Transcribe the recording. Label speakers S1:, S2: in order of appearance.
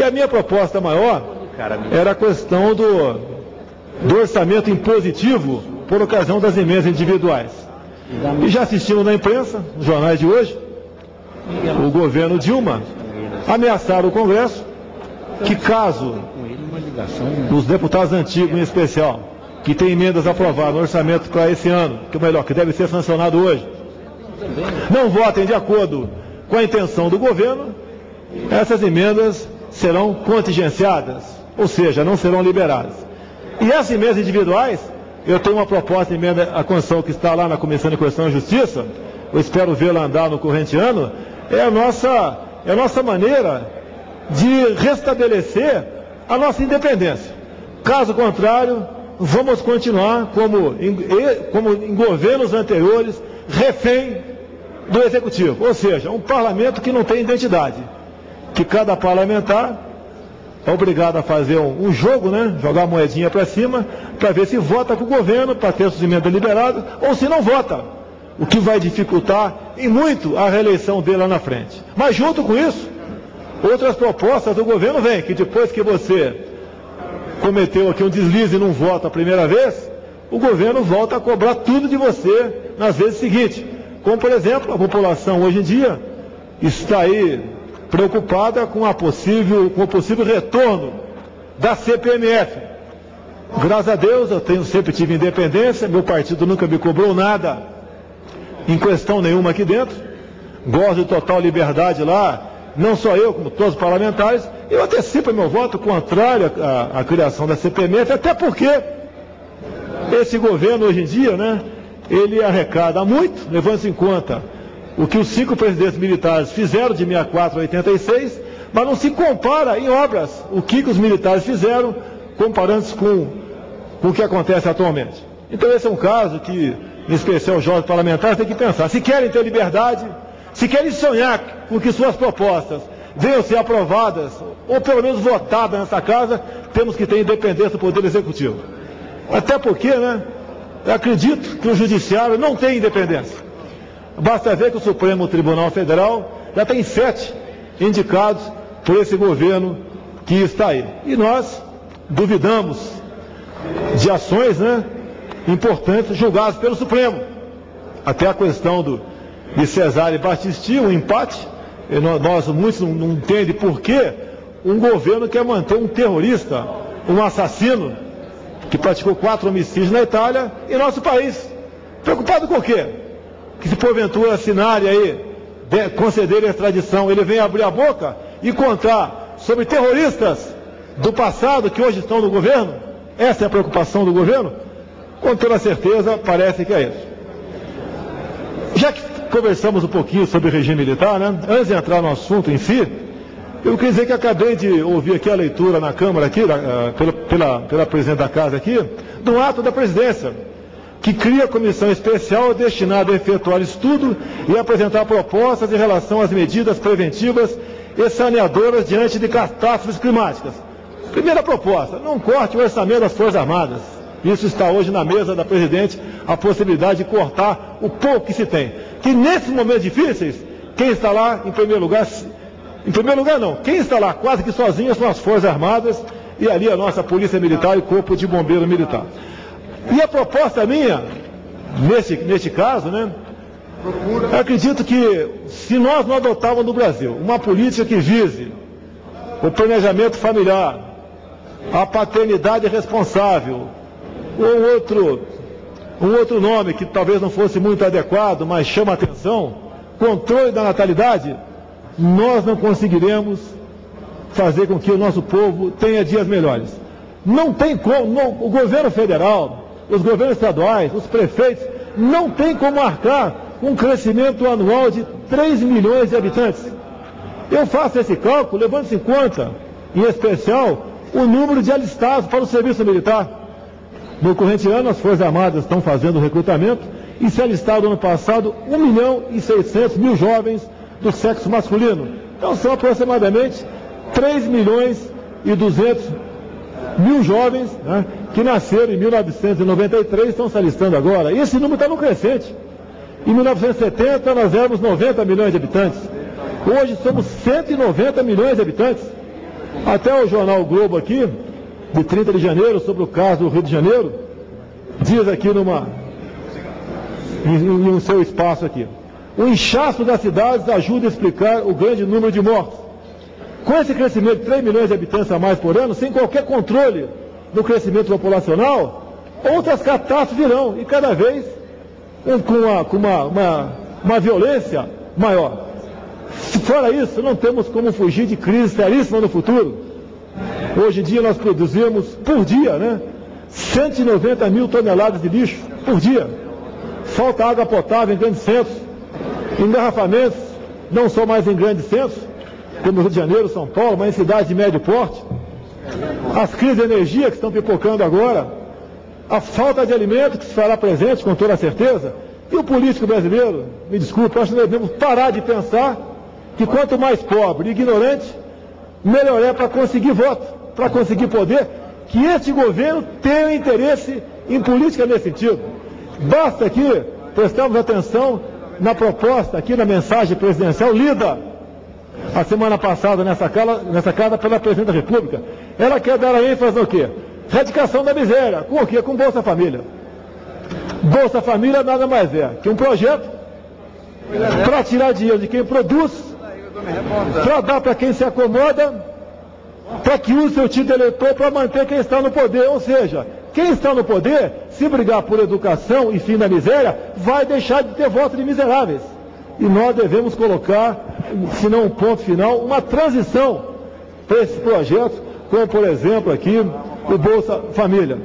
S1: a minha proposta maior era a questão do orçamento impositivo por ocasião das emendas individuais. E já assistimos na imprensa, nos jornais de hoje, o governo Dilma ameaçar o Congresso que caso os deputados antigos, em especial, que têm emendas aprovadas no orçamento para esse ano, que deve ser sancionado hoje, não votem de acordo com a intenção do governo, essas emendas serão contingenciadas, ou seja, não serão liberadas. E essas emendas individuais, eu tenho uma proposta de emenda à Constituição que está lá na Comissão de Constituição e Justiça, eu espero vê-la andar no corrente ano, é a nossa maneira de restabelecer a nossa independência. Caso contrário, vamos continuar como em governos anteriores, refém do Executivo, ou seja, um parlamento que não tem identidade, que cada parlamentar é obrigado a fazer um jogo, né? Jogar a moedinha para cima, para ver se vota com o governo, para ter suas emendas liberadas, ou se não vota, o que vai dificultar em muito a reeleição dele lá na frente. Mas junto com isso, outras propostas do governo vêm, que depois que você cometeu aqui um deslize e não vota a primeira vez, o governo volta a cobrar tudo de você nas vezes seguintes. Como, por exemplo, a população hoje em dia está aí preocupada com o possível retorno da CPMF. Graças a Deus, sempre tive independência, meu partido nunca me cobrou nada em questão nenhuma aqui dentro, gosto de total liberdade lá, não só eu, como todos os parlamentares, eu antecipo meu voto contrário à criação da CPMF, até porque esse governo hoje em dia, né, ele arrecada muito, levando-se em conta o que os 5 presidentes militares fizeram de 64 a 86, mas não se compara em obras o que os militares fizeram, comparando-se com o que acontece atualmente. Então esse é um caso que, em especial os jovens parlamentares, têm que pensar. Se querem ter liberdade, se querem sonhar com que suas propostas venham ser aprovadas, ou pelo menos votadas nessa casa, temos que ter independência do Poder Executivo. Até porque, né, eu acredito que o Judiciário não tem independência. Basta ver que o Supremo Tribunal Federal já tem 7 indicados por esse governo que está aí. E nós duvidamos de ações, né, importantes julgadas pelo Supremo. Até a questão de Cesare Battisti, um empate, muitos não entendem por que um governo quer manter um terrorista, um assassino, que praticou 4 homicídios na Itália, em nosso país. Preocupado com o quê? Que se porventura assinarem aí, concederem a extradição, ele vem abrir a boca e contar sobre terroristas do passado que hoje estão no governo? Essa é a preocupação do governo? Com toda certeza, parece que é isso. Já que conversamos um pouquinho sobre o regime militar, né? Antes de entrar no assunto em si, eu queria dizer que acabei de ouvir aqui a leitura na Câmara, aqui, pela presidente da Casa aqui, do ato da presidência, que cria comissão especial destinada a efetuar estudo e apresentar propostas em relação às medidas preventivas e saneadoras diante de catástrofes climáticas. Primeira proposta, não corte o orçamento das Forças Armadas. Isso está hoje na mesa da presidente, a possibilidade de cortar o pouco que se tem. Que nesses momentos difíceis, quem está lá, em primeiro lugar não, quem está lá quase que sozinho são as Forças Armadas e ali a nossa Polícia Militar e Corpo de Bombeiro Militar. E a proposta minha, neste caso, né, eu acredito que se nós não adotarmos no Brasil uma política que vise o planejamento familiar, a paternidade responsável, um outro nome que talvez não fosse muito adequado, mas chama a atenção, controle da natalidade, nós não conseguiremos fazer com que o nosso povo tenha dias melhores. Não tem como, o governo federal, os governos estaduais, os prefeitos, não tem como marcar um crescimento anual de 3 milhões de habitantes. Eu faço esse cálculo levando-se em conta, em especial, o número de alistados para o serviço militar. No corrente ano, as Forças Armadas estão fazendo o recrutamento e se alistaram ano passado 1.600.000 jovens do sexo masculino. Então são aproximadamente 3.200.000 jovens, né, que nasceram em 1993 estão se alistando agora. E esse número está no crescente. Em 1970 nós éramos 90 milhões de habitantes. Hoje somos 190 milhões de habitantes. Até o jornal o Globo aqui, de 30 de janeiro, sobre o caso do Rio de Janeiro, diz aqui em um seu espaço aqui: o inchaço das cidades ajuda a explicar o grande número de mortos. Com esse crescimento de 3 milhões de habitantes a mais por ano, sem qualquer controle do crescimento populacional, outras catástrofes virão, e cada vez com uma violência maior. Fora isso, não temos como fugir de crises seríssimas no futuro. Hoje em dia nós produzimos, por dia, 190 mil toneladas de lixo por dia. Falta água potável em grandes centros. Engarrafamentos, não só mais em grandes centros, como Rio de Janeiro, São Paulo, mas em cidades de médio porte. As crises de energia que estão pipocando agora. A falta de alimento que se fará presente, com toda certeza. E o político brasileiro, me desculpe, acho que nós devemos parar de pensar que quanto mais pobre e ignorante, melhor é para conseguir voto, para conseguir poder, que este governo tenha interesse em política nesse sentido. Basta aqui prestarmos atenção na proposta, aqui na mensagem presidencial, lida a semana passada nessa casa pela Presidente da República. Ela quer dar a ênfase no quê? Erradicação da miséria. Com o quê? Com Bolsa Família. Bolsa Família nada mais é que um projeto para tirar dinheiro de quem produz, para dar para quem se acomoda, para que use seu título eleitor para manter quem está no poder. Ou seja, quem está no poder, se brigar por educação e fim da miséria, vai deixar de ter voto de miseráveis. E nós devemos colocar, se não um ponto final, uma transição para esse projeto, como por exemplo aqui o Bolsa Família.